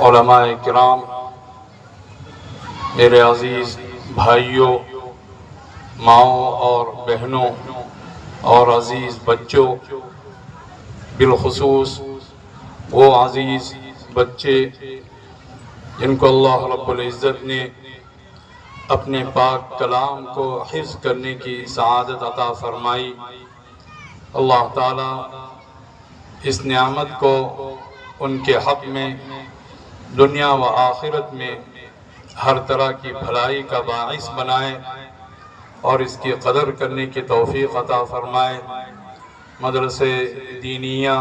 علماء کرام، میرے عزیز بھائیوں، ماؤں اور بہنوں اور عزیز بچوں، بالخصوص وہ عزیز بچے جن کو اللہ رب العزت نے اپنے پاک کلام کو حفظ کرنے کی سعادت عطا فرمائی، اللہ تعالیٰ اس نعمت کو ان کے حق میں دنیا و آخرت میں ہر طرح کی بھلائی کا باعث بنائے اور اس کی قدر کرنے کی توفیق عطا فرمائے۔ مدرسے دینیہ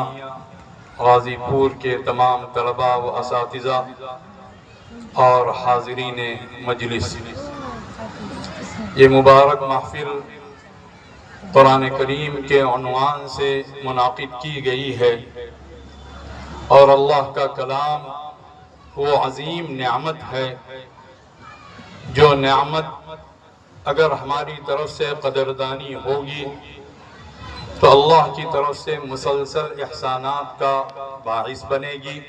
غازی پور کے تمام طلباء و اساتذہ اور حاضرین مجلس، یہ مبارک محفل قرآن کریم کے عنوان سے منعقد کی گئی ہے، اور اللہ کا کلام وہ عظیم نعمت ہے جو نعمت اگر ہماری طرف سے قدردانی ہوگی تو اللہ کی طرف سے مسلسل احسانات کا باعث بنے گی۔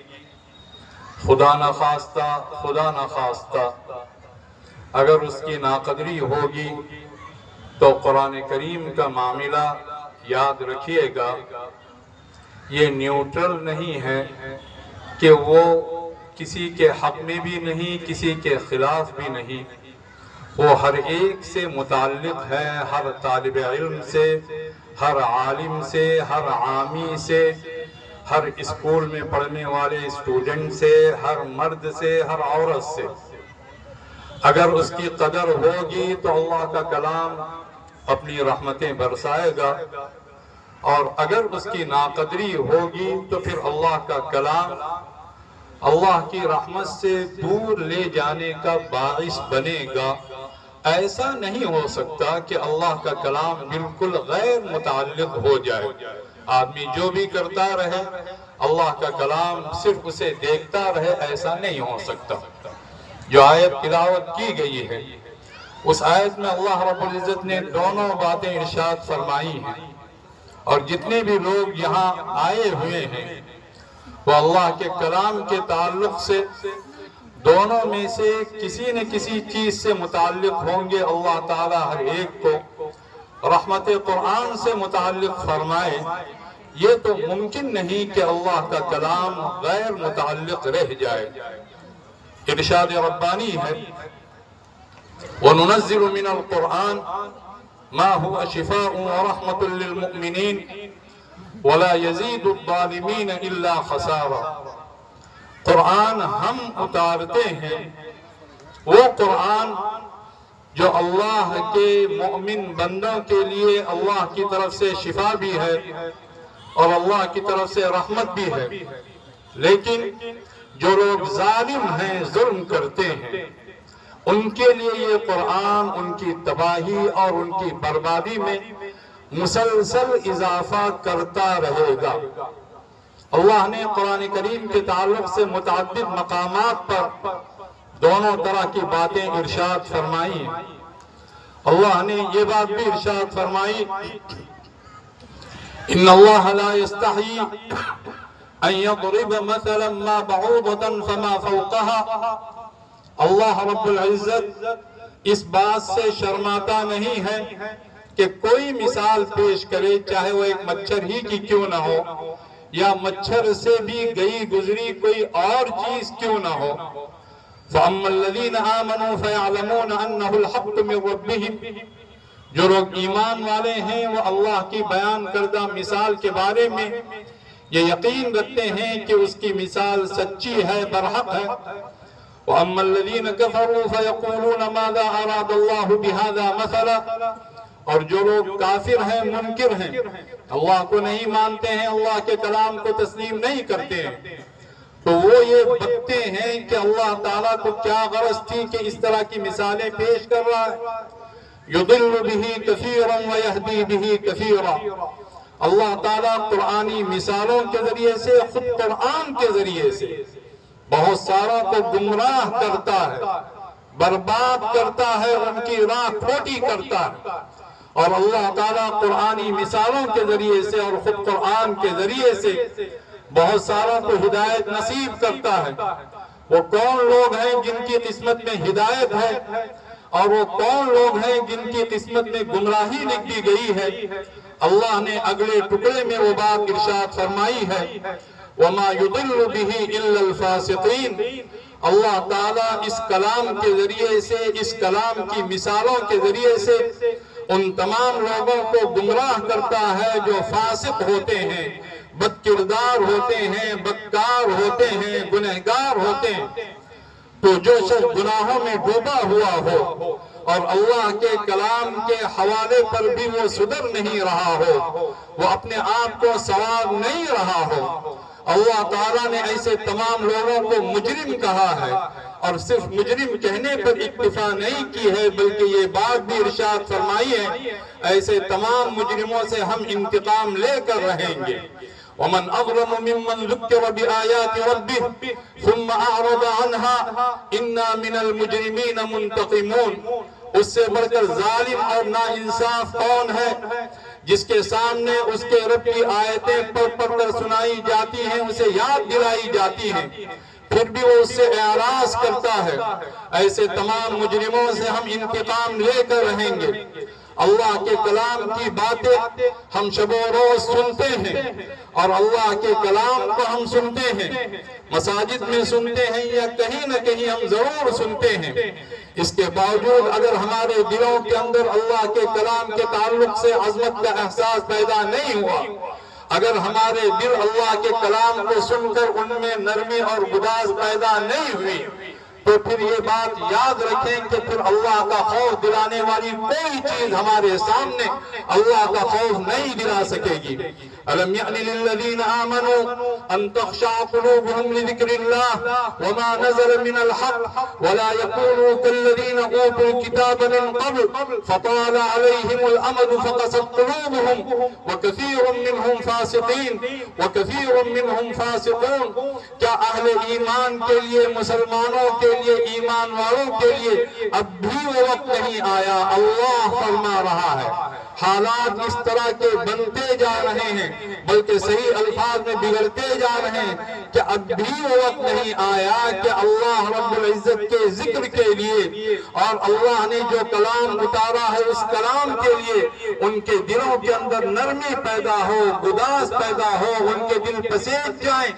خدا نخواستہ اگر اس کی ناقدری ہوگی تو قرآن کریم کا معاملہ یاد رکھیے گا، یہ نیوٹرل نہیں ہے کہ وہ کسی کے حق میں بھی نہیں، کسی کے خلاف بھی نہیں، وہ ہر ایک سے متعلق ہے، ہر طالب علم سے، ہر عالم سے، ہر عامی سے، ہر اسکول میں پڑھنے والے اسٹوڈنٹ سے، ہر مرد سے، ہر عورت سے۔ اگر اس کی قدر ہوگی تو اللہ کا کلام اپنی رحمتیں برسائے گا، اور اگر اس کی ناقدری ہوگی تو پھر اللہ کا کلام اللہ کی رحمت سے دور لے جانے کا باعث بنے گا۔ ایسا نہیں ہو سکتا کہ اللہ کا کلام بالکل غیر متعلق ہو جائے، آدمی جو بھی کرتا رہے اللہ کا کلام صرف اسے دیکھتا رہے، ایسا نہیں ہو سکتا۔ جو آیت تلاوت کی گئی ہے اس آیت میں اللہ رب العزت نے دونوں باتیں ارشاد فرمائی ہیں، اور جتنے بھی لوگ یہاں آئے ہوئے ہیں وہ اللہ کے کلام کے تعلق سے دونوں میں سے کسی نہ کسی چیز سے متعلق ہوں گے۔ اللہ تعالیٰ ہر ایک کو رحمت قرآن سے متعلق فرمائے، یہ تو ممکن نہیں کہ اللہ کا کلام غیر متعلق رہ جائے۔ ارشاد ربانی ہے، وَنُنَزِّلُ مِنَ الْقُرْآنِ مَا هُوَ شِفَاءٌ وَرَحْمَةٌ لِّلْمُؤْمِنِينَ وَلَا يَزِيدُ الظَّالِمِينَ إِلَّا خَسَارًا۔ قرآن ہم اتارتے ہیں، وہ قرآن جو اللہ کے مؤمن بندوں کے لیے اللہ کی طرف سے شفا بھی ہے اور اللہ کی طرف سے رحمت بھی ہے، لیکن جو لوگ ظالم ہیں، ظلم کرتے ہیں، ان کے لیے یہ قرآن ان کی تباہی اور ان کی بربادی میں مسلسل اضافہ کرتا رہے گا۔ اللہ نے قرآن کریم کے تعلق سے متعدد مقامات پر دونوں طرح کی باتیں ارشاد فرمائی ہیں۔ اللہ نے یہ بات بھی ارشاد فرمائی، ان اللہ لا یستحی ان یضرب مثلا ما بعوضة فما فوقها۔ اللہ رب العزت اس بات سے شرماتا نہیں ہے کہ کوئی مثال پیش کرے، چاہے وہ ایک مچھر ہی کی کیوں نہ ہو، یا مچھر سے بھی گئی گزری کوئی اور چیز کیوں نہ ہو۔ فَأَمَّا الَّذِينَ آمَنُوا فَيَعْلَمُونَ أَنَّهُ الْحَقُّ مِنْ رَبِّهِمْ، جو لوگ ایمان والے ہیں وہ اللہ کی بیان کردہ مثال کے بارے میں یہ یقین رکھتے ہیں کہ اس کی مثال سچی ہے، برحق ہے۔ وَأَمَّا الَّذِينَ كَفَرُوا فَيَقُولُونَ مَاذَا أَرَادَ اللَّهُ بِهَذَا مَثَلًا، اور جو لوگ کافر ہیں، منکر ہیں، اللہ کو نہیں مانتے ہیں، اللہ کے کلام کو تسلیم نہیں کرتے ہیں، تو وہ یہ بکتے ہیں کہ اللہ تعالیٰ کو کیا غرض تھی کہ اس طرح کی مثالیں پیش کر رہا ہے۔ يُضِلُّ بِهِ كَثِيرًا وَيَهْدِي بِهِ كَثِيرًا، اللہ تعالیٰ قرآنی مثالوں کے ذریعے سے، خود قرآن کے ذریعے سے بہت ساروں کو گمراہ کرتا ہے، برباد کرتا ہے، ان کی راہ کھوٹی کرتا ہے، اور اللہ تعالیٰ قرآنی مثالوں کے ذریعے سے اور خود قرآن کے ذریعے سے بہت ساروں کو ہدایت نصیب کرتا ہے۔ وہ کون لوگ ہیں جن کی قسمت میں ہدایت ہے اور وہ کون لوگ ہیں جن کی قسمت میں گمراہی لکھ دی گئی ہے؟ اللہ نے اگلے ٹکڑے میں وہ بات ارشاد فرمائی ہے، وَمَا يُضِلُّ بِهِ إِلَّا الْفَاسِقِينَ۔ اللہ تعالیٰ اس کلام کے ذریعے سے، اس کلام کی مثالوں کے ذریعے سے ان تمام لوگوں کو گمراہ کرتا ہے جو فاسق ہوتے ہیں، بد کردار ہوتے ہیں، بدکار ہوتے ہیں، گنہگار ہوتے ہیں۔ تو جو شخص گناہوں میں ڈوبا ہوا ہو اور اللہ کے کلام کے حوالے پر بھی وہ سدھر نہیں رہا ہو، وہ اپنے آپ کو سنوار نہیں رہا ہو، اللہ تعالیٰ نے ایسے تمام لوگوں کو مجرم کہا ہے، اور صرف مجرم کہنے پر اکتفا نہیں کی ہے بلکہ یہ بات بھی ارشاد فرمائی ہے، ایسے تمام مجرموں سے ہم انتقام لے کر رہیں گے۔ وَمَنْ أَظْلَمُ مِمَّنْ ذُكِّرَ بِآيَاتِ رَبِّهِ ثُمَّ أَعْرَضَ عَنْهَا إِنَّا مِنَ الْمُجْرِمِينَ مُنْتَقِمُونَ۔ اس سے بڑھ کر ظالم اور ناانصاف کون ہے جس کے سامنے اس کے رب کی آیتیں پڑھ کر سنائی جاتی ہیں، اسے یاد دلائی جاتی ہیں، پھر بھی وہ اس سے اعراض کرتا ہے۔ ایسے تمام مجرموں سے ہم انتقام لے کر رہیں گے۔ اللہ کے کلام کی باتیں ہم شب و روز سنتے ہیں اور اللہ کے کلام کو ہم سنتے ہیں، مساجد میں سنتے ہیں یا کہیں نہ کہیں ہم ضرور سنتے ہیں۔ اس کے باوجود اگر ہمارے دلوں کے اندر اللہ کے کلام کے تعلق سے عظمت کا احساس پیدا نہیں ہوا، اگر ہمارے دل اللہ کے کلام کو سن کر ان میں نرمی اور گداز پیدا نہیں ہوئی، تو پھر یہ بات یاد رکھیں کہ پھر اللہ کا خوف دلانے والی کوئی چیز ہمارے سامنے اللہ کا خوف نہیں دلا سکے گی۔ أَلَمْ يَأْنِ لِلَّذِينَ آمَنُوا أَن تَخْشَعَ قُلُوبُهُمْ لِذِكْرِ اللَّهِ وَمَا نَزَلَ مِنَ الْحَقِّ وَلَا يَكُونُوا كَالَّذِينَ أُوتُوا الْكِتَابَ مِن قَبْلُ فَطَالَ عَلَيْهِمُ الْأَمَدُ فَقَسَتْ قُلُوبُهُمْ وَكَثِيرٌ مِّنْهُمْ فَاسِقِينَ وَكَثِيرٌ مِّنْهُمْ فَاسِقُونَ۔ کیا اہل ایمان کے لیے، مسلمانوں کے لیے، ایمان والوں کے لیے اب بھی وہ وقت نہیں آیا؟ اللہ فرما رہا ہے حالات اس طرح کے بنتے جا رہے ہیں، بلکہ صحیح الفاظ میں بگڑتے جا رہے ہیں کہ اب بھی وہ وقت نہیں آیا کہ اللہ رب العزت کے ذکر کے لیے اور اللہ نے جو کلام اتارا ہے اس کلام کے لیے ان کے دلوں کے اندر نرمی پیدا ہو، گداز پیدا ہو، ان کے دل پسیج جائیں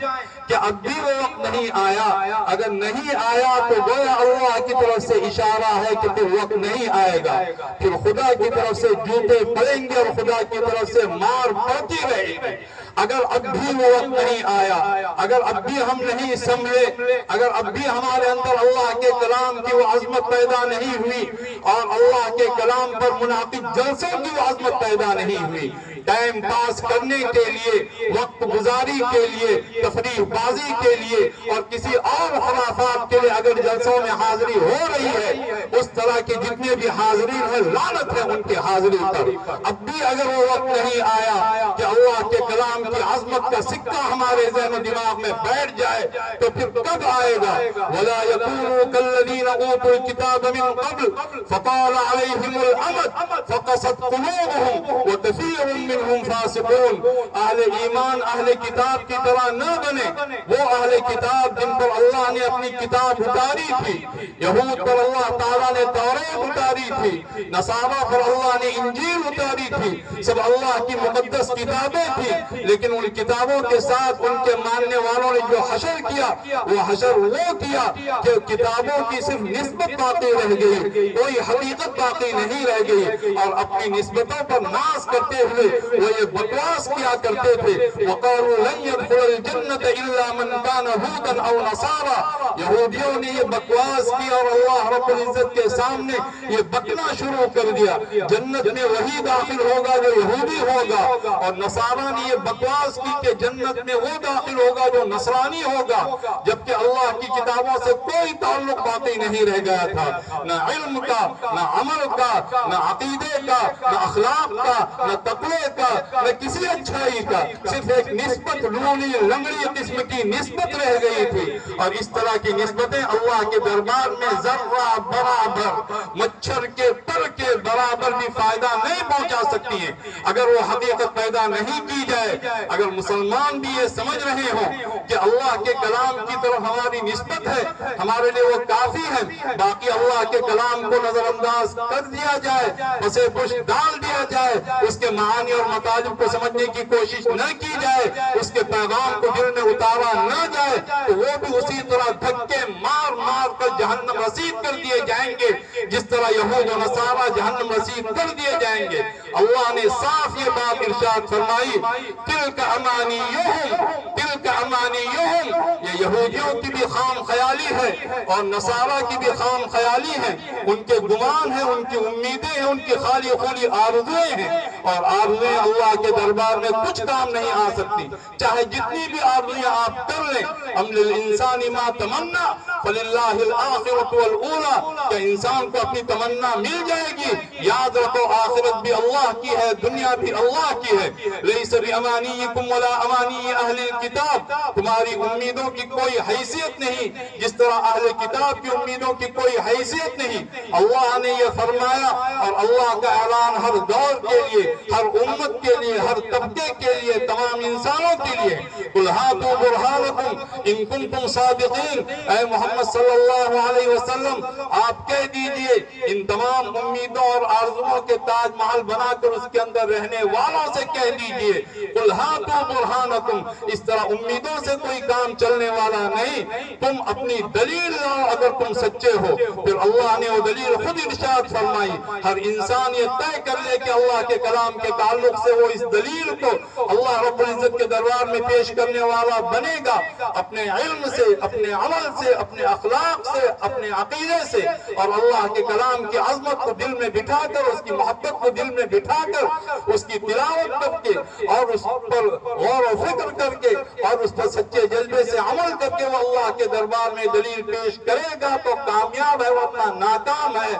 کہ اب بھی وہ وقت نہیں آیا۔ اگر نہیں آیا تو گویا اللہ کی طرف سے اشارہ ہے کہ پھر وقت نہیں آئے گا، پھر خدا کی طرف سے جوتے پڑیں گے اور خدا کی طرف سے مار پڑتی رہے گی۔ اگر اب بھی وہ وقت نہیں آیا، اگر اب بھی ہم نہیں سنبھلے، اگر اب بھی ہمارے اندر اللہ کے کلام کی وہ عظمت پیدا نہیں ہوئی اور اللہ کے کلام پر منعقد جلسوں کی وہ عظمت پیدا نہیں ہوئی، ٹائم پاس کرنے کے لیے، وقت گزاری کے لیے، تفریح بازی کے لیے اور کسی اور خرافات کے لیے اگر جلسوں میں حاضری ہو رہی ہے، اس طرح کے جتنے بھی حاضرین ہیں لعنت ہے ان کی حاضری پر۔ اب بھی اگر وہ وقت نہیں آیا کہ اللہ کے کلام کی عظمت کا سکہ ہمارے ذہن و دماغ میں بیٹھ جائے تو پھر کب آئے گا؟ وَلَا يَكُونُوا كَالَّذِينَ أُوتُوا الْكِتَابَ مِن قَبْلُ فَطَالَ عَلَيْهِمُ الْأَمَدُ فَقَسَتْ قُلُوبُهُمْ وَكَثِيرٌ مِّنْهُمْ فَاسِقُونَ۔ اہل ایمان اہل کتاب کی طرح نہ بنے، وہ اہل کتاب جن پر اللہ نے اپنی کتاب اتاری تھی، یہود پر اللہ تعالیٰ نے توریت اتاری تھی، نصارہ پر اللہ نے انجیل اتاری تھی، سب اللہ کی مقدس کتابیں تھی، لیکن ان کتابوں کے ساتھ ان کے ماننے والوں نے جو حشر کیا وہ حشر وہ کیا کہ کتابوں کی صرف نسبت باقی رہ گئی، کوئی حقیقت باقی نہیں رہ گئی، اور اپنی نسبتوں پر ناز کرتے ہوئے وہ یہ بکواس کیا کرتے تھے، وَقَالُوا لَن يَدْخُلَ الْجَنَّةَ إِلَّا مَنْ كَانَ هُودًا أَوْ نَصَارَىٰ۔ یہودیوں نے یہ بکواس کی اور اللہ رب العزت کے سامنے یہ بکنا شروع کر دیا، جنت میں وہی داخل ہوگا جو یہودی ہوگا، اور نصارہ نے یہ بکواس کی کہ جنت میں وہ داخل ہوگا جو نصرانی ہوگا، جبکہ اللہ کی کتابوں سے کوئی تعلق باقی نہیں رہ گیا تھا، نہ علم کا، نہ عمل کا، نہ عقیدے کا، نہ اخلاق کا، نہ تقوی کا، نہ کسی اچھائی کا، صرف ایک نسبت لولی لنگڑی قسم کی نسبت رہ گئی تھی، اور اس طرح کی نسبتیں اللہ کے دربار میں ذرہ برابر، مچھر کے پر کے برابر بھی فائدہ نہیں پہنچا سکتی ہیں۔ اگر وہ حقیقت پیدا نہیں کی جائے، اگر مسلمان بھی یہ سمجھ رہے ہوں کہ اللہ کے کلام کی طرف ہماری نسبت ہے، ہمارے لیے وہ کافی ہے، باقی اللہ کے کلام کو نظر انداز کر دیا جائے، اسے پش ڈال دیا جائے، اس کے معانی اور مطالب کو سمجھنے کی کوشش نہ کی جائے، اس کے پیغام کو دل میں اتارا نہ جائے، تو وہ بھی اسی طرح دھکے مار مار کر جہنم رسید کر دیے جائیں گے جس طرح یہود و نصارہ جہنم رسید کر دیے جائیں گے۔ اللہ نے صاف یہ بات ارشاد فرمائی، تلک امانیہم، تلک امانیہم، یہ یہودیوں کی بھی خام خیالی ہے اور نصارہ کی بھی خام خیالی ہے، ان کے گمان ہیں، ان کی امیدیں ہیں، ان کی خالی خولی آرزویں ہیں، اور آرزویں اللہ کے دربار میں کچھ کام نہیں آ سکتی، چاہے جتنی بھی آرزویں آپ کر لیں۔ ام للانسان ما تمنا فللہ الآخرۃ والأولی، کہ انسان کو اپنی تمنا مل جائے گی، یاد رکھو آخرت بھی اللہ کی ہے، دنیا بھی اللہ کی ہے۔ لیس بامانیکم ولا امانی اہل الکتاب، تمہاری امیدوں کی کوئی حیثیت نہیں جس طرح اہل کتاب کی امیدوں کی کوئی حیثیت نہیں۔ اللہ نے یہ فرمایا، اور اللہ کا اعلان ہر دور کے لیے، ہر امت کے لیے، ہر طبقے کے لیے، تمام انسانوں کے لیے، قل ہاتوا برہانکم ان کنتم صادقین، اے محمد صلی اللہ علیہ وسلم آپ کہہ دیجئے ان تمام امیدوں اور آرزوؤں کے تاج محل بنا کر اس کے اندر رہنے والوں سے کہہ دیجئے، قل ہاتوا برہانکم، اس طرح امیدوں سے کوئی کام چلنے والا نہیں، تم اپنی دلیل لاؤ اگر تم سچے ہو۔ پھر اللہ نے وہ دلیل خود ارشاد فرمائی، ہر انسان یہ طے کر لے کہ اللہ کے کلام کے تعلق سے وہ اس دلیل کو اللہ رب العزت کے دربار میں پیش کرنے والا بنے گا، اپنے علم سے، اپنے عمل سے، اپنے اخلاق سے، اپنے عقیدے سے، اور اللہ کے کلام کی عظمت کو دل میں بٹھا کر، اس کی محبت کو دل میں بٹھا کر، اس کی تلاوت کر کے اور اس پر غور و فکر کر کے اور اس پر سچے جذبے سے عمل کر کے وہ اللہ کے دربار میں دلیل پیش کرے گا تو کامیاب ہے، ورنہ ناکام ہے،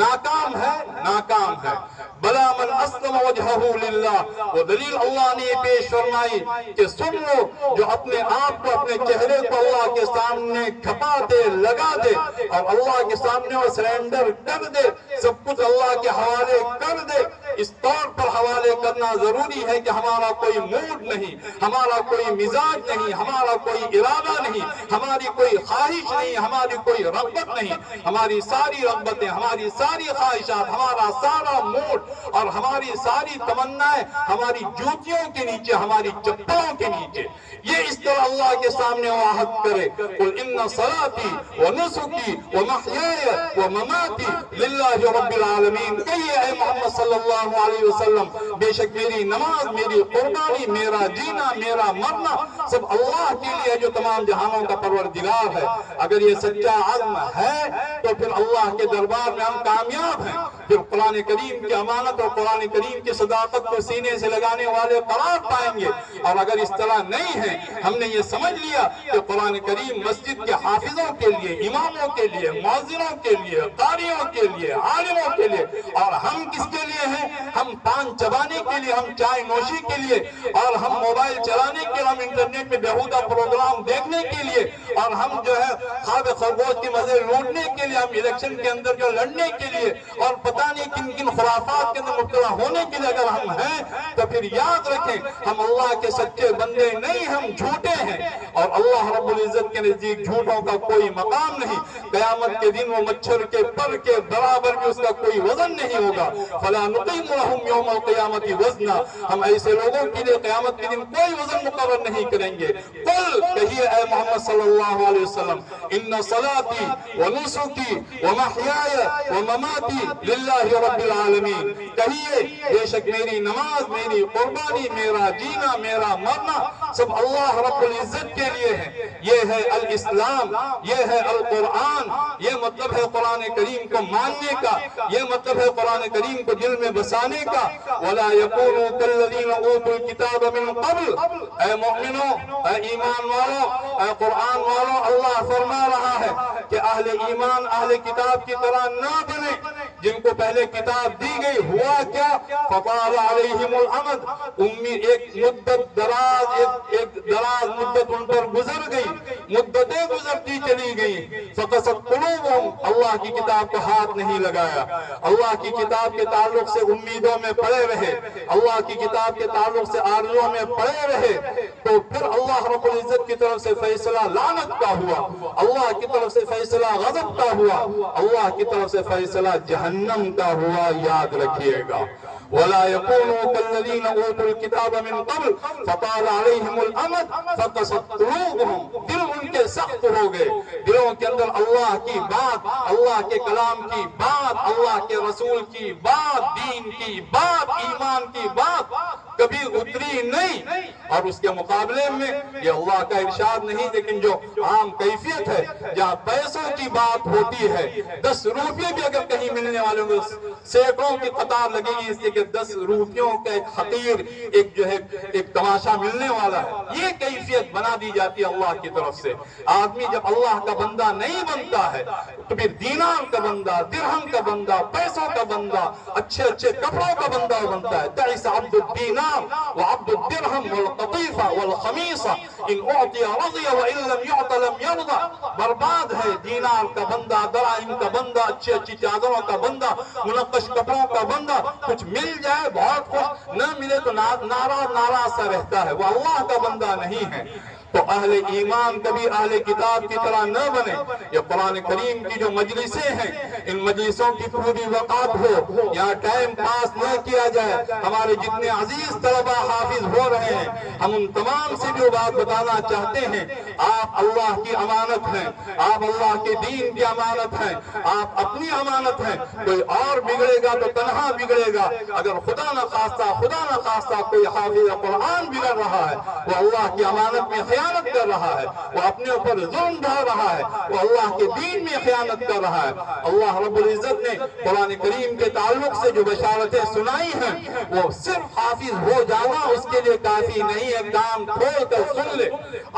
ناکام ہے، ناکام ہے۔ بلا من اسلم وجہہ للہ، وہ دلیل اللہ نے یہ پیش فرمائی کہ سن لو جو اپنے آپ کو، اپنے چہرے کو اللہ کے سامنے کھپا دے، لگا دے، اور اللہ کے سامنے وہ سرینڈر کر دے، سب کچھ اللہ کے حوالے کر دے۔ اس طور پر حوالے کرنا ضروری ہے کہ ہمارا کوئی موڈ نہیں، ہمارا کوئی مزاج نہیں، ہمارا کوئی ارادہ نہیں، ہماری کوئی خواہش نہیں، ہماری کوئی رغبت نہیں، ہماری ساری رغبتیں، ہماری ساری خواہشات، ہمارا سارا موڈ اور ہماری ساری تمنائیں ہماری جوتیوں کے نیچے، ہماری چپلوں کے نیچے، یہ اس طرح اللہ کے سامنے وہ عہد کرے، قل ان صلاتی ونسکی ومحیای ومماتی للہ رب العالمین، کہیے اے محمد صلی اللہ علیہ وسلم، بے شک میری نماز، میری قربانی، میرا جینا، میرا مرنا سب اللہ کے لیے جو تمام جہانوں کا پروردگار ہے۔ اگر یہ سچا عزم ہے تو پھر اللہ کے دربار میں ہم کامیاب ہیں، پھر قرآن کریم کی امانت اور قرآن کریم کی صداقت کو سینے سے لگانے والے قرار پائیں گے۔ اور اگر اس طرح نہیں ہے، ہم نے یہ سمجھ لیا کہ قرآن کریم مسجد کے حافظوں کے لیے، اماموں کے لیے، مؤذنوں کے لیے، قاریوں کے لیے، عالموں کے لیے، اور ہم کس کے لیے ہیں؟ ہم پان چبانے کے لیے، ہم چائے نوشی کے لیے، اور ہم موبائل چلانے کے لیے، ہم انٹرنیٹ میں بیہودہ پروگرام دیکھنے کے لیے، اور ہم جو ہے خواب خرگوش کے مزے لوٹنے کے لیے، ہم الیکشن کے اندر جو لڑنے کے لیے، اور پتہ نہیں کن کن خرافات کے اندر مبتلا ہونے کے لیے اگر ہم ہیں تو پھر یاد رکھیں ہم اللہ کے سچے بندے نہیں، ہم جھوٹے ہیں، اور اللہ رب العزت کے نزدیک جھوٹوں کا کوئی مقام نہیں۔ قیامت کے دن وہ مچھر کے پر کے برابر بھی اس کا کوئی وزن نہیں ہوگا۔ فلا نقیم لهم یوم القیامت وزنا، ہم ایسے لوگوں کے لیے قیامت کے دن کوئی وزن مقرر نہیں کریں گے۔ قل، کہیے اے محمد صلی اللہ علیہ وسلم، ان صلاتی ونسکی ومحیای ومماتی للہ رب العالمین، کہیے بے شک میری نماز، میری قربانی، میرا جینا، میرا مرنا سب اللہ رب العزت کے لیے ہے۔ یہ ہے الاسلام، یہ ہے القرآن، یہ مطلب ہے قرآن کریم کو ماننے کا، یہ مطلب ہے قرآن کریم کو دل میں بسانے کا۔ وَلَا يَكُونُوا كَالَّذِينَ أُوتُوا الْكِتَابَ مِنْ قَبْلُ، اے مومنوں، اے ایمان والوں، اے قرآن والوں، اللہ فرما رہا ہے کہ اہل ایمان اہل کتاب کی طرح نہ بنے جن کو پہلے کتاب دی گئی۔ ہوا کیا؟ فَطَالَ عَلَيْهِمُ الْأَمَدُ، ایک مدت دراز، ایک دراز مدت ان پر گزر گئی، مدتیں گزرتی چلی گئی، فقست قلوبہم، اللہ کی کتاب کو ہاتھ نہیں لگایا، اللہ کی کتاب کے تعلق سے امیدوں میں پڑے رہے، اللہ کی کتاب کے تعلق سے آرزوؤں میں پڑے رہے، تو پھر اللہ رب العزت کی طرف سے فیصلہ لعنت کا ہوا، اللہ کی طرف سے فیصلہ غضب کا ہوا، اللہ کی طرف سے فیصلہ جہنم کا ہوا، یاد رکھیے گا۔ وَلَا يَكُونُوا كَالَّذِينَ أُوتُوا الْكِتَابَ مِن قَبْلُ فَطَالَ عَلَيْهِمُ الْأَمَدُ فَقَسَتْ قُلُوبُهُمْ، دل ان کے سخت ہو گئے، دلوں کے اندر اللہ کی بات، اللہ کے کلام کی بات، اللہ کے رسول کی بات، دین کی بات، ایمان کی بات کبھی اتری نہیں، اور اس کے مقابلے میں یہ اللہ کا ارشاد نہیں لیکن جو عام کیفیت ہے، جہاں پیسوں کی بات ہوتی ہے، 10 روپے بھی اگر کہیں ملنے والوں کو سینکڑوں کی قطار لگے گی، اس لیے کہ 10 روپیوں کا ایک حقیر ایک جو ہے ایک تماشا ملنے والا ہے، یہ کیفیت بنا دی جاتی ہے اللہ کی طرف سے۔ آدمی جب اللہ کا بندہ نہیں بنتا ہے تو پھر دینار کا بندہ، درہم کا بندہ، پیسوں کا بندہ، اچھے اچھے کپڑوں کا بندہ بنتا ہے۔ تعس عبد الدینار وعبد الدرہم والقطیفہ والخمیصہ ان اعطی رضی وان لم یعط لم یرضى، برباد ہے دینار کا بندہ، دراہم کا بندہ، اچھی اچھی چادروں کا بندہ، منقش کپڑوں کا بندہ، کچھ مل جائے بہت خوش، نہ ملے تو ناراض سا رہتا ہے، وہ اللہ کا بندہ نہیں ہے۔ تو اہل ایمان کبھی اہل کتاب کی طرح نہ بنے۔ یہ قرآن کریم کی جو مجلسیں ہیں، ان مجلسوں کی پوری وقات ہو، یہاں ٹائم پاس نہ کیا جائے۔ ہمارے جتنے عزیز طلبہ حافظ ہو رہے ہیں، ہم ان تمام سے جو بات بتانا چاہتے ہیں، آپ اللہ کی امانت ہیں، آپ اللہ کے دین کی امانت ہیں، آپ اپنی امانت ہیں۔ کوئی اور بگڑے گا تو تنہا بگڑے گا، اگر خدا نہ خواستہ کوئی حافظ قرآن بگڑ رہا ہے، وہ اللہ کی امانت میں خیانت کر رہا ہے، وہ اپنے اوپر ظلم ڈھا رہا ہے، وہ اللہ کے دین میں خیانت کر رہا ہے۔ اللہ رب العزت نے قرآن کریم کے تعلق سے جو بشارتیں سنائی ہیں، وہ صرف حافظ ہو جانا اس کے لیے کافی نہیں ہے، کان کھول کر سن لے۔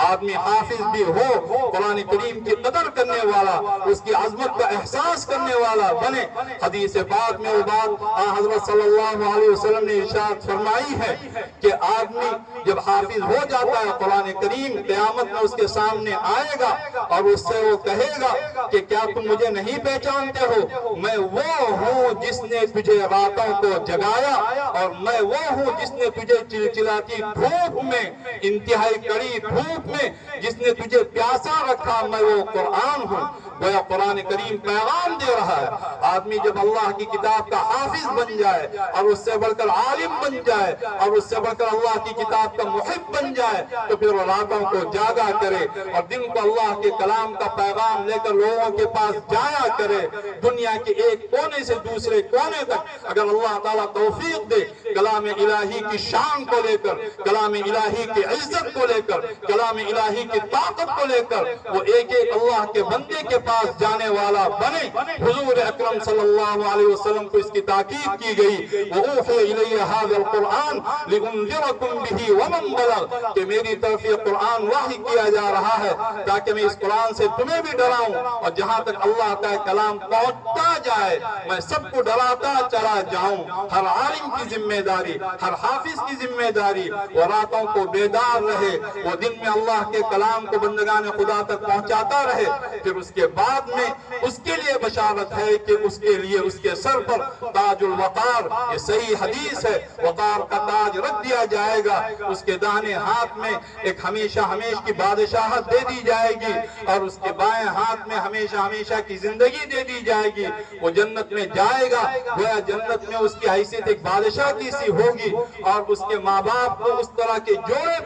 آدمی حافظ بھی ہو، قرآن کریم کی قدر کرنے والا، اس کی عظمت کا احساس کرنے والا بنے۔ حدیث پاک میں وہ بات حضرت صلی اللہ علیہ وسلم نے ارشاد فرمائی ہے کہ آدمی جب حافظ ہو جاتا ہے قرآن کریم، قیامت میں اس کے سامنے آئے گا اور اس سے وہ کہے گا کہ کیا تم مجھے نہیں پہچانتے ہو؟ میں وہ ہوں جس نے تجھے راتوں کو جگایا، اور میں وہ ہوں جس نے تجھے چلچلاتی دھوپ میں، انتہائی کڑی دھوپ میں جس نے تجھے پیاسا رکھا، میں وہ قرآن ہوں۔ گویا قرآن کریم پیغام دے رہا ہے۔ آدمی جب اللہ کی کتاب کا حافظ بن جائے اور اس سے بڑھ کر عالم بن جائے اور اس سے بڑھ کر اللہ کی کتاب کا محب بن جائے تو پھر وہ راتوں کو جاگا کرے اور دن کو اللہ کے کلام کا پیغام لے کر لوگوں کے پاس جایا کرے، دنیا کے ایک کونے سے دوسرے کونے تک۔ اگر اللہ تعالیٰ توفیق دے، کلام الہی کی شان کو لے کر، کلام الہی کی عزت کو لے کر، کلام الہی کی طاقت کو لے کر وہ ایک ایک اللہ کے بندے کے پاس جانے والا بنے۔ حضور اکرم صلی اللہ علیہ وسلم کو اس کی تاکید کی گئی، وَأُوحِيَ إِلَيَّ هَذَا الْقُرْآنُ لِأُنذِرَكُمْ بِهِ وَمَنْ بَلَغَ، کہ میری طرف یہ قرآن وحی کیا جا رہا ہے تاکہ میں اس قرآن سے تمہیں بھی ڈراؤں، اور جہاں تک اللہ کا کلام پہنچتا جائے میں سب کو ڈراتا چلا جاؤں۔ ہر عالم کی ذمہ داری، ہر حافظ کی ذمہ داری، وہ راتوں کو بیدار رہے، وہ دن میں اللہ کے کلام کو بندگان خدا تک پہنچاتا رہے۔ پھر اس کے بعد میں اس کے لیے بشارت ہے کہ اس کے لیے اس کے سر پر تاج الوقار، یہ صحیح حدیث ہے، وقار کا تاج رکھ دیا جائے گا، اس کے داہنے ہاتھ میں ایک ہمیشہ کی بادشاہت دے دی جائے گی، اور اس کے بائیں ہاتھ میں ہمیشہ کی زندگی دے دی جائے گی۔ وہ جنت میں جائے گا، گویا جنت میں اس کی حیثیت ایک بادشاہ کی سی ہوگی، اور اس کے ماں باپ کو اس طرح کے جوڑے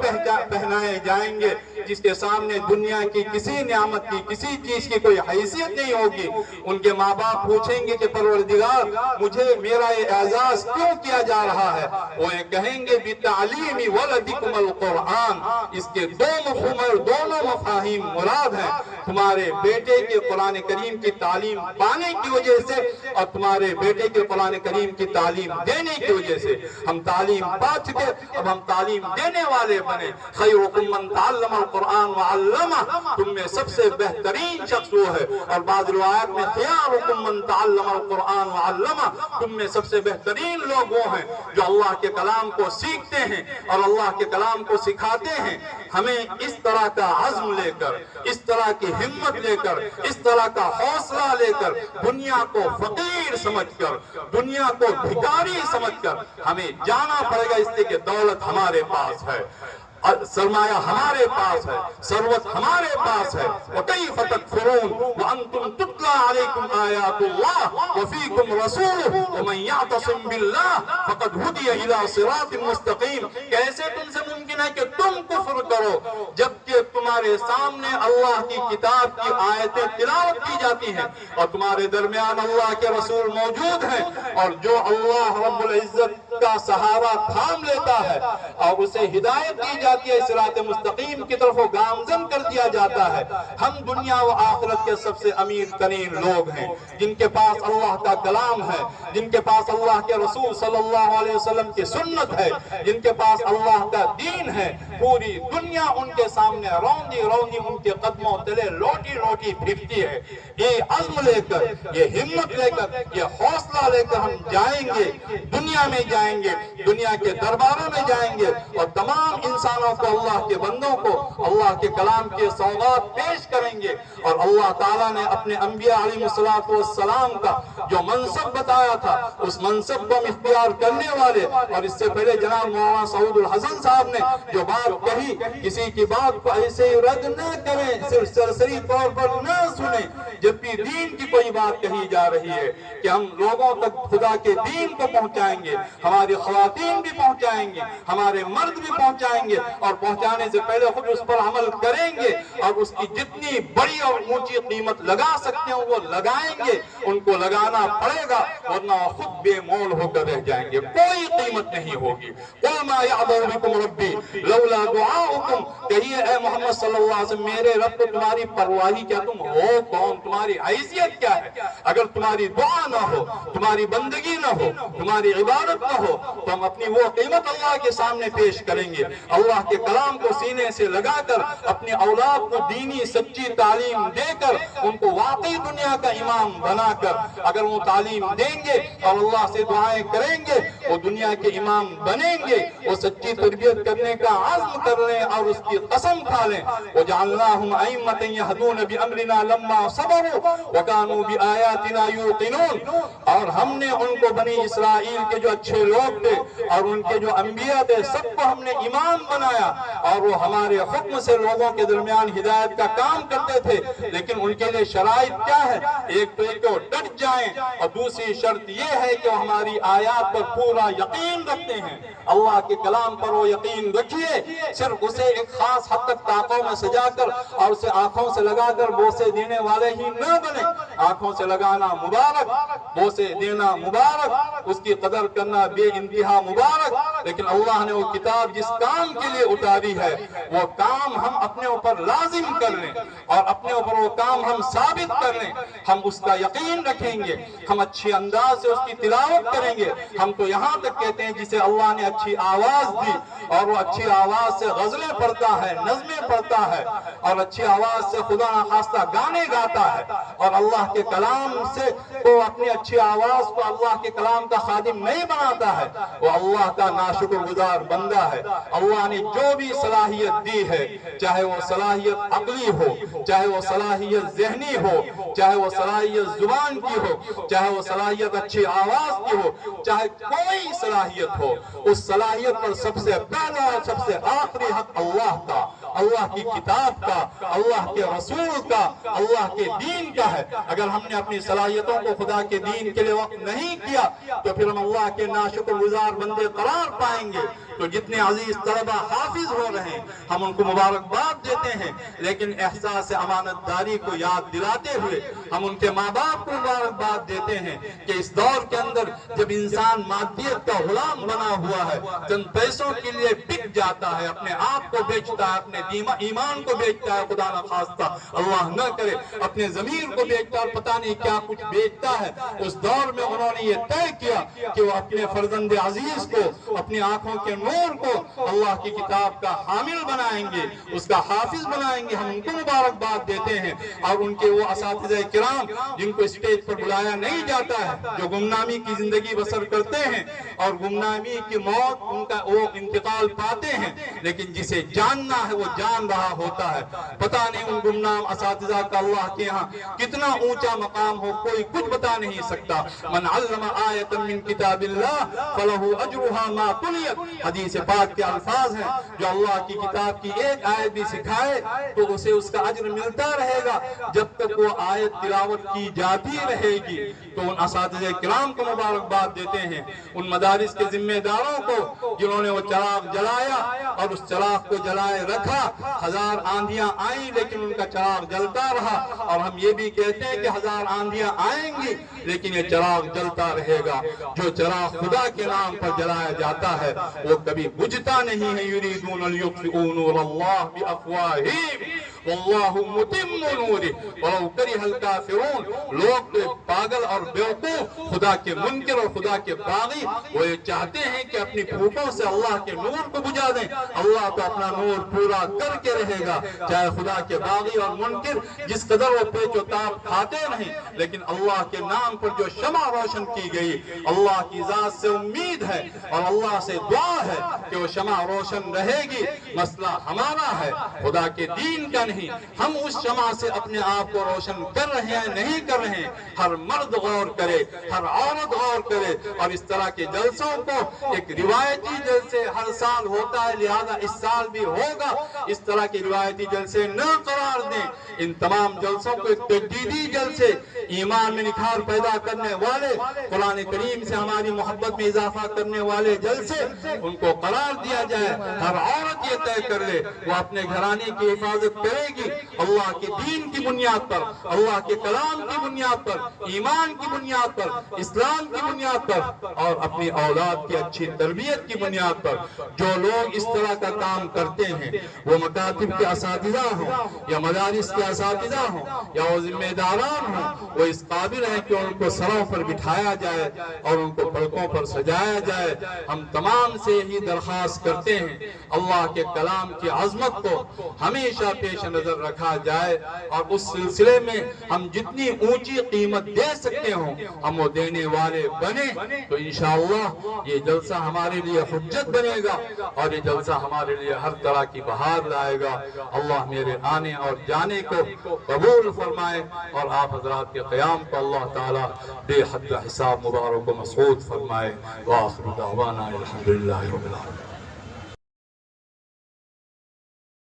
پہنائے جائیں گے جس کے سامنے دنیا کی کسی نعمت کی، کسی چیز کی کوئی حیثیت نہیں ہوگی۔ ان کے ماں باپ پوچھیں گے کہ پروردگار مجھے میرا یہ اعزاز کیوں کیا جا رہا ہے؟ وہ یہ کہیں گے بِتَعْلِيمِ وَلَدِكُمَ الْقُرْآنِ، اس کے دونوں مفاہیم مراد ہیں، تمہارے بیٹے کے قرآن کریم کی تعلیم پانے کی وجہ سے اور تمہارے بیٹے کے قرآن کریم کی تعلیم دینے کی وجہ سے۔ ہم تعلیم پا چکے، اب ہم تعلیم دینے والے بنے۔ خیرکم من تعلم القرآن وعلمہ، تم میں سب سے بہترین شخص وہ ہے. اور بعض روایات میں خیارکم من تعلم القرآن وعلمہ، تم میں سب سے بہترین لوگ وہ ہیں جو اللہ کے کلام کو سیکھتے ہیں اور اللہ کے کلام کو سکھاتے ہیں. ہمیں اس طرح کا عزم لے کر، اس طرح کی ہمت لے کر، اس طرح کا حوصلہ لے کر، دنیا کو فقیر سمجھ کر، دنیا کو بھکاری سمجھ کر ہمیں جانا پڑے گا، اس لیے کہ دولت ہمارے پاس ہے، سرمایہ ہمارے پاس ہے، ثروت ہمارے پاس ہے. وَكَيْفَ تَكْفُرُونَ وَأَنْتُمْ تُتْلَى عَلَيْكُمْ آيَاتُ اللَّهِ وَفِيكُمْ رَسُولُهُ وَمَنْ يَعْتَصِمْ بِاللَّهِ فَقَدْ هُدِيَ إِلَى صِرَاطٍ مُسْتَقِيمٍ. کیسے تم سے ممکن ہے کہ تم کفر کرو جبکہ تمہارے سامنے اللہ کی کتاب کی آیتیں تلاوت کی جاتی ہیں اور تمہارے درمیان اللہ کے رسول موجود ہیں، اور جو اللہ رب العزت کا سہارا تھام لیتا ہے اور اسے ہدایت دی جاتی ہے صراط مستقیم کی طرف، وہ گامزن کر دیا جاتا ہے. ہم دنیا و آخرت کے سب سے امیر ترین لوگ ہیں جن کے پاس اللہ کا کلام ہے، جن کے پاس اللہ کے رسول صلی اللہ علیہ وسلم کی سنت ہے، جن کے پاس اللہ کا دین ہے. پوری دنیا ان کے سامنے روندی روندی ان کے قدموں تلے لوٹی لوٹی پھرتی ہے. یہ عزم لے کر، یہ ہمت لے کر، یہ حوصلہ لے کر ہم جائیں گے، دنیا میں جائیں گے، دنیا کے درباروں میں جائیں گے اور تمام انسانوں کو، اللہ کے بندوں کو اللہ کے کلام کے سوغات پیش کریں گے. اور اللہ تعالیٰ نے اپنے انبیاء علیہ السلام کا جو منصب بتایا تھا، اس منصب کو ہم اختیار کرنے والے. اور اس سے پہلے جناب مولانا سعود الحسن صاحب نے جو بات کہی، کسی کی بات کو ایسے ہی رد نہ کریں، صرف سرسری طور پر نہ سنیں. جب بھی دین کی کوئی بات کہی جا رہی ہے کہ ہم لوگوں تک خدا کے دین کو پہنچائیں گے، ہماری خواتین بھی پہنچائیں گے، ہمارے مرد بھی پہنچائیں گے، اور پہنچانے سے پہلے خود اس پر عمل کریں گے اور اس کی جتنی بڑی اور اونچی قیمت لگا سکتے ہیں وہ لگائیں گے. ان کو لگانا پڑے گا ورنہ خود بے مول ہو کر رہ جائیں گے، کوئی قیمت نہیں ہوگی. قُلْ مَا يَعْبَأُ بِكُمْ رَبِّي لَوْلَا دُعَاؤُكُمْ، کہیے اے محمد صلی اللہ علیہ وسلم، میرے رب کو تمہاری پرواہی کیا، تم ہو کون، تمہاری حیثیت کیا ہے؟ اگر تمہاری دعا نہ ہو، تمہاری بندگی نہ ہو، تمہاری عبادت نہ ہو تو ہم اپنی وہ قیمت اللہ کے سامنے پیش کریں گے. اللہ کے کلام کو سینے سے لگا کر، اپنی اولاد کو دینی سچی تعلیم دے کر، ان کو واقعی دنیا کا امام بنا کر اگر وہ تعلیم دیں گے اور اللہ سے دعائیں کریں گے، وہ دنیا کے امام بنیں گے. وہ سچی تربیت کرنے کا عزم کر لیں اور اس کی قسم کھا لیں. وَجَعَلْنَاهُمْ أَئِمَّةً يَهْدُونَ بِأَمْرِنَا لَمَّا صَبَرُوا وَكَانُوا بِآيَاتِنَا يُوقِنُونَ. اور ہم نے ان کو بنی اسرائیل کے جو اچھے لوگ تھے اور ان کے جو انبیاء تھے سب کو ہم نے امام بنایا اور وہ ہمارے حکم سے لوگوں کے درمیان ہدایت کا کام کرتے تھے. لیکن ان کے لیے شرائط کیا ہے؟ ایک تو ایک ڈٹ جائیں، اور دوسری شرط یہ ہے کہ وہ ہماری آیات پر پورا یقین رکھتے ہیں. اللہ کے کلام پر وہ یقین رکھیے، صرف اسے ایک خاص حد تک طاقوں میں سجا کر اور اسے آنکھوں سے لگا کر بوسے دینے والے ہی نہ بنے. آنکھوں سے لگانا مبارک، بوسے دینا مبارک، اس کی قدر کرنا بے انتہا مبارک. لیکن اللہ نے وہ کتاب جس کام کے لیے اتاری ہے وہ کام ہم اپنے اوپر لازم کر لیں اور اپنے اوپر وہ کام ہم ثابت کر لیں. ہم اس کا یقین رکھیں گے، ہم اچھی انداز سے اس کی تلاوت کریں گے. ہم تو یہاں تک کہتے ہیں جسے اللہ نے اچھی آواز دی اور وہ اچھی آواز سے غزلیں پڑھتا ہے، نظمیں پڑھتا ہے اور اچھی آواز سے خدا نخواستہ گانے گاتا ہے اور اللہ کے کلام سے وہ اپنی اچھی آواز کو اللہ کے کلام کا خادم نہیں بناتا ہے، وہ اللہ کا ناشکر گزار بندہ ہے. اللہ نے جو بھی صلاحیت دی ہے، چاہے وہ صلاحیت عقلی ہو، چاہے وہ صلاحیت ذہنی ہو، چاہے وہ صلاحیت زبان کی ہو، چاہے وہ صلاحیت اچھی آواز کی ہو، چاہے کوئی صلاحیت ہو، اس صلاحیت پر سب سے پہلا اور سب سے آخری حق اللہ کا، اللہ کی کتاب کا، اللہ کے رسول کا، اللہ کے دین کا ہے. اگر ہم نے اپنی صلاحیتوں کو خدا کے دین کے لیے وقت نہیں کیا تو پھر ہم اللہ کے ناشکر گزار بندے قرار پائیں گے. تو جتنے عزیز طلبہ حافظ ہو رہے ہیں ہم ان کو مبارکباد دیتے ہیں، لیکن احساس امانت داری کو یاد دلاتے ہوئے ہم ان کے ماں باپ کو مبارکباد دیتے ہیں کہ اس دور کے اندر جب انسان مادیت کا غلام بنا ہوا ہے، چند پیسوں کے لیے بک جاتا ہے، اپنے آپ کو بیچتا ہے، اپنے ایمان کو بیچتا ہے، خدا نخواستہ اللہ نہ کرے اپنے ضمیر کو بیچتا ہے اور پتہ نہیں کیا کچھ بیچتا ہے. اس دور میں انہوں نے یہ طے کیا کہ وہ اپنے فرزند عزیز کو، اپنی آنکھوں کے نور کو اللہ کی کتاب کا حامل بنائیں گے، اس کا حافظ بنائیں گے، ہم ان کو مبارکباد دیتے ہیں۔ اور ان کے وہ اساتذہ کرام جن کو اسٹیج پر بلایا نہیں جاتا ہے، جو گمنامی کی زندگی بسر کرتے ہیں اور گمنامی کی موت ان کا وہ انتقال پاتے ہیں، لیکن جسے جاننا ہے وہ جان رہا ہوتا ہے۔ پتہ نہیں ان گمنام اساتذہ کا اللہ کے ہاں کتنا اونچا مقام ہو، کوئی کچھ بتا نہیں سکتا۔ من علم آیۃ من کتاب اللہ فلہ اجرھا ما تلیت، حدیث پاک کے الفاظ ہیں، جو اللہ کی کتاب کی ایک آیت بھی سکھائے تو اسے اس کا اجر ملتا رہے گا جب تک وہ آیت تلاوت کی جاتی رہے گی۔ تو ان اساتذہ کرام کو مبارکباد دیتے ہیں، ان مدارس کے ذمہ داروں کو جنہوں نے وہ چراغ جلایا اور اس چراغ کو جلائے رکھا۔ ہزار آندھیاں آئیں لیکن ان کا چراغ جلتا رہا، اور ہم یہ بھی کہتے ہیں کہ ہزار آندھیاں آئیں گی لیکن یہ چراغ جلتا رہے گا۔ جو چراغ خدا کے نام پر جلایا جاتا ہے وہ کبھی بجھتا نہیں ہے۔ یریدون لیطفئوا نور اللہ بافواہہم واللہ متم نورہ ولو کرہ الکافرون۔ لوگ پاگل اور بیوقوف، خدا کے منکر اور خدا کے باغی، وہ یہ چاہتے ہیں کہ اپنی پھوٹوں سے اللہ کے نور کو بجھا دیں۔ اللہ تو اپنا نور پورا کر کے رہے گا، چاہے خدا کے باغی اور منکر جس قدر وہ پیچ و تاب کھاتے نہیں، لیکن اللہ کے نام پر جو شمع روشن کی گئی، اللہ کی ذات سے امید ہے اور اللہ سے دعا ہے کہ وہ شمع روشن رہے گی۔ مسئلہ ہمارا ہے، خدا کے دین کا نہیں۔ ہم اس شمع سے اپنے آپ کو روشن کر رہے ہیں نہیں کر رہے ہیں۔ ہر مرد غور کرے، ہر عورت غور کرے، اور اس طرح کے جلسوں کو ایک روایتی جلسے ہر سال ہوتا ہے لہذا اس سال بھی ہوگا، اس طرح کے روایتی جلسے نہ قرار دیں۔ ان تمام جلسوں کو ایک تجدیدی جلسے، ایمان میں نکھار پیدا کرنے والے، قرآن کریم سے ہماری محبت میں اضافہ کرنے والے جلسے، ان کو قرار دیا جائے۔ ہر عورت یہ طے کر لے وہ اپنے گھرانے کی حفاظت کرے گی اللہ کے دین کی بنیاد پر، اللہ کے کلام کی بنیاد پر، ایمان کی بنیاد پر، اسلام کی بنیاد پر، اور اپنی اولاد کی اچھی تربیت کی بنیاد پر۔ جو لوگ اس طرح کا کام کرتے ہیں، وہ مکاتب کے اساتذہ ہوں یا مدارس کے اساتذہ ہوں یا وہ ذمہ داران ہوں، وہ اس قابل ہیں کہ ان کو سروں پر بٹھایا جائے اور ان کو پلکوں پر سجایا جائے۔ ہم تمام سے یہی درخواست کرتے ہیں، اللہ کے کلام کی عظمت کو ہمیشہ پیش نظر رکھا جائے، اور اس سلسلے میں ہم جتنی اونچی قیمت دے سکتے ہوں ہم وہ دینے والے بنے، تو انشاءاللہ یہ جلسہ ہمارے لیے حجت بنے گا اور یہ جلسہ ہمارے لیے ہر طرح کی بہار لائے گا۔ اللہ میرے آنے اور جانے کو قبول فرمائے، اور آپ حضرات کے قیام کو اللہ تعالیٰ بے حد حساب مبارک و مسعود فرمائے۔ وآخر دعوانا الحمدللہ رب العالمین۔